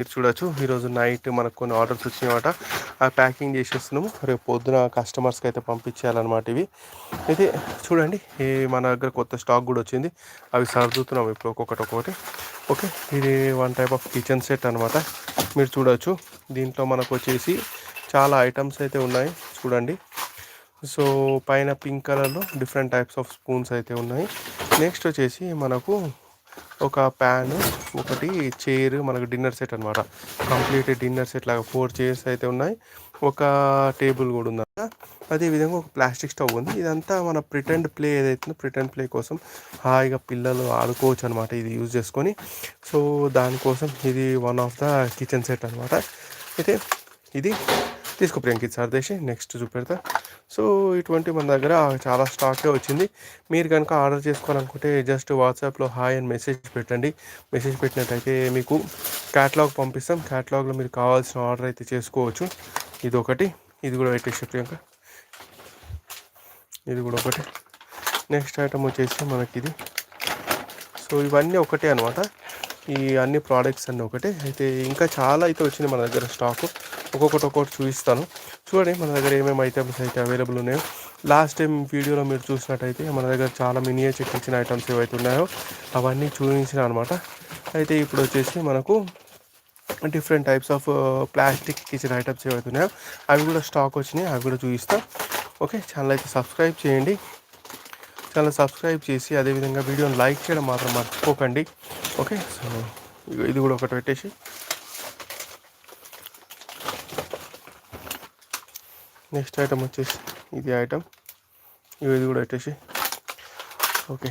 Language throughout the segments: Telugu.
మీరు చూడొచ్చు ఈరోజు నైట్ మనకు కొన్ని ఆర్డర్స్ వచ్చినాయన్నమాట. ఆ ప్యాకింగ్ చేసేస్తున్నాము. రేపు పొద్దున కస్టమర్స్కి అయితే పంపించేయాలన్నమాట. ఇవి అయితే చూడండి, మన దగ్గర కొత్త స్టాక్ కూడా వచ్చింది. అవి సర్దుతున్నాం ఇప్పుడు ఒక్కొక్కటి. ఓకే, ఇది one type of kitchen set అనమాట. మీరు చూడొచ్చు, దీంట్లో మనకు వచ్చేసి చాలా ఐటమ్స్ అయితే ఉన్నాయి చూడండి. సో పైన పింక్ కలర్లో డిఫరెంట్ టైప్స్ ఆఫ్ స్పూన్స్ అయితే ఉన్నాయి. నెక్స్ట్ వచ్చేసి మనకు ఒక ప్యాన్, ఒకటి చైర్, మనకు డిన్నర్ సెట్ అనమాట. కంప్లీట్ డిన్నర్ సెట్ లాగా 4 చైర్స్ అయితే ఉన్నాయి. ఒక టేబుల్ కూడా ఉందన్నమాట. అదేవిధంగా ఒక ప్లాస్టిక్ స్టవ్ ఉంది. ఇదంతా మన ప్రిటెండ్ ప్లే ఏదైతుందో ప్రిటెండ్ ప్లే కోసం హాయిగా పిల్లలు ఆడుకోవచ్చు అనమాట ఇది యూజ్ చేసుకొని. సో దానికోసం ఇది one of the kitchen set అనమాట. అయితే ఇది తీసుకో ప్రియాంకి సర్దేసి నెక్స్ట్ చూపెడతా. సో ఇటువంటి మన దగ్గర చాలా స్టాకే వచ్చింది. మీరు కనుక ఆర్డర్ చేసుకోవాలనుకుంటే జస్ట్ వాట్సాప్లో హాయ్ అని మెసేజ్ పెట్టండి. మెసేజ్ పెట్టినట్టయితే మీకు క్యాటలాగ్ పంపిస్తాం. క్యాటలాగ్లో మీరు కావాల్సిన ఆర్డర్ అయితే చేసుకోవచ్చు. ఇది ఒకటి, ఇది కూడా పెట్టేసి ప్రియాంక, ఇది కూడా ఒకటి. నెక్స్ట్ ఐటమ్ వచ్చేసి మనకి ఇది. సో ఇవన్నీ ఒకటే అనమాట. ఈ అన్ని ప్రోడక్ట్స్ అన్నీ ఒకటే. అయితే ఇంకా చాలా అయితే వచ్చింది మన దగ్గర స్టాకు. ఒక్కొక్కటి చూపిస్తాను. చూడండి మన దగ్గర ఏమేమి ఐటమ్స్ అయితే అవైలబుల్ ఉన్నాయో. లాస్ట్ టైం వీడియోలో మీరు చూసినట్టయితే మన దగ్గర చాలా మినియేచర్ కిచెన్ ఐటమ్స్ ఏవైతే ఉన్నాయో అవన్నీ చూపించిన అనమాట. అయితే ఇప్పుడు వచ్చేసి మనకు different types of plastic kitchen items ఏవైతే ఉన్నాయో అవి కూడా స్టాక్ వచ్చినాయి. అవి కూడా చూపిస్తాను. ఓకే, ఛానల్ అయితే సబ్స్క్రైబ్ చేయండి. ఛానల్ సబ్స్క్రైబ్ చేసి అదేవిధంగా వీడియోని లైక్ చేయడం మాత్రం మర్చిపోకండి. ఓకే, సో ఇది కూడా ఒకటి పెట్టేసి, నెక్స్ట్ ఐటమ్ వచ్చేసి ఇది ఐటమ్, ఇది కూడా పెట్టేసి. ఓకే,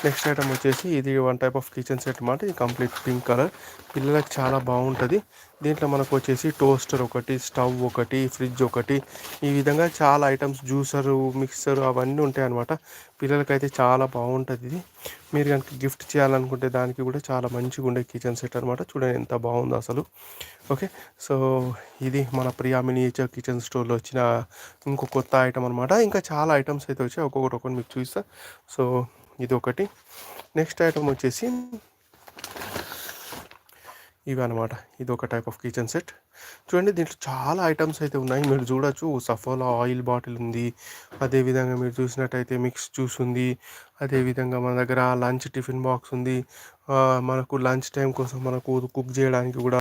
నెక్స్ట్ ఐటమ్ వచ్చేసి ఇది one type of kitchen set అన్నమాట. ఇది కంప్లీట్ పింక్ కలర్, పిల్లలకు చాలా బాగుంటుంది. దీంట్లో మనకు వచ్చేసి టోస్టర్ ఒకటి, స్టవ్ ఒకటి, ఫ్రిడ్జ్ ఒకటి, ఈ విధంగా చాలా ఐటమ్స్, జ్యూసరు, మిక్సరు అవన్నీ ఉంటాయి అన్నమాట. పిల్లలకైతే చాలా బాగుంటుంది ఇది. మీరు కనుక గిఫ్ట్ చేయాలనుకుంటే దానికి కూడా చాలా మంచిగా ఉండే కిచెన్ సెట్ అనమాట. చూడండి ఎంత బాగుందో అసలు. ఓకే, సో ఇది మన ప్రియా మినియేచర్ కిచెన్ స్టోర్లో వచ్చిన ఇంకో కొత్త ఐటమ్ అనమాట. ఇంకా చాలా ఐటమ్స్ అయితే వచ్చాయి. ఒక్కొక్కటి మీకు చూపిస్తా. సో ఇది ఒకటి. నెక్స్ట్ ఐటమ్ వచ్చేసి ఇవి అనమాట. ఇది ఒక టైప్ ఆఫ్ కిచెన్ సెట్. చూడండి దీంట్లో చాలా ఐటమ్స్ అయితే ఉన్నాయి. మీరు చూడొచ్చు, సఫోలా ఆయిల్ బాటిల్ ఉంది. అదేవిధంగా మీరు చూసినట్టయితే మిక్స్ జ్యూస్ ఉంది. అదేవిధంగా మన దగ్గర లంచ్ టిఫిన్ బాక్స్ ఉంది. మనకు లంచ్ టైం కోసం మనకు కుక్ చేయడానికి కూడా